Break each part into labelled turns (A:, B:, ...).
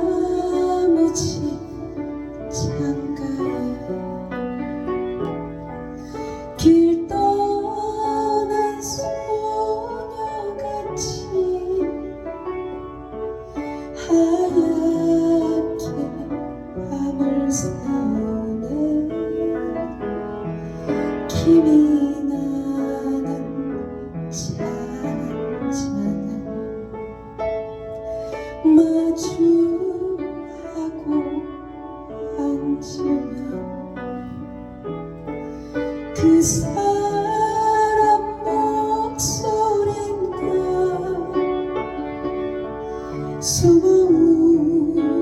A: 봄나무집 창가에 길 떠난 소녀같이 하얗게 밤을 새우네. 김이 나는 잔잔한 마주하고 앉으면 그 사람 목소린가 숨어우는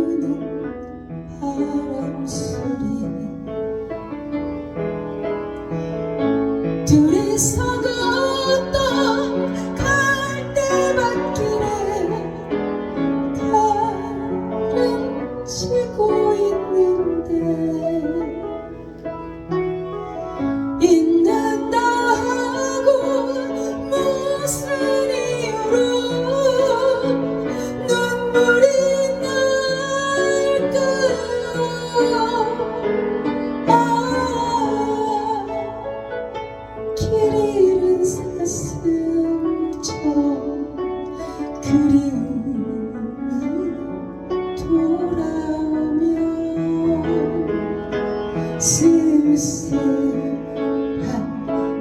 A: 바람소리. 둘이서 걷던 갈대밭길에 치고 있는데 잊는다 하고 무슨 이유로 눈물이 날까요? 길 잃은 사슴처럼 그리움이 돌아오면 쓸쓸한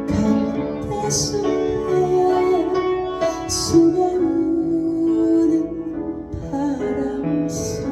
A: 갈대숲에 숨어우는 바람소리.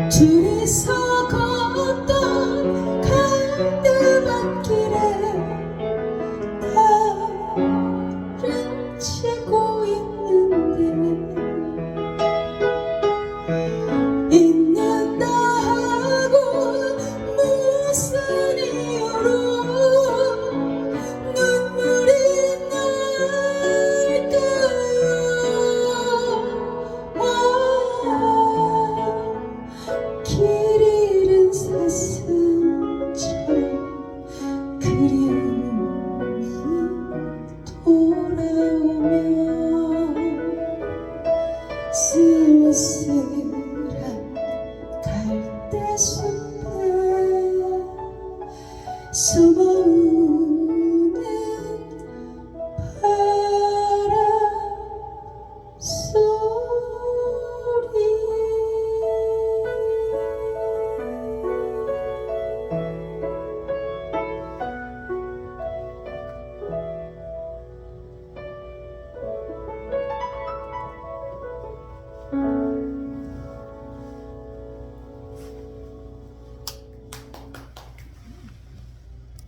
A: 둘이서 걷던 갈대밭길에 달은 치고 있는데 잊는다 하고 무슨 이유로 눈물이 날까요? 길 잃은 사슴처럼 그리움이 돌아오면 쓸쓸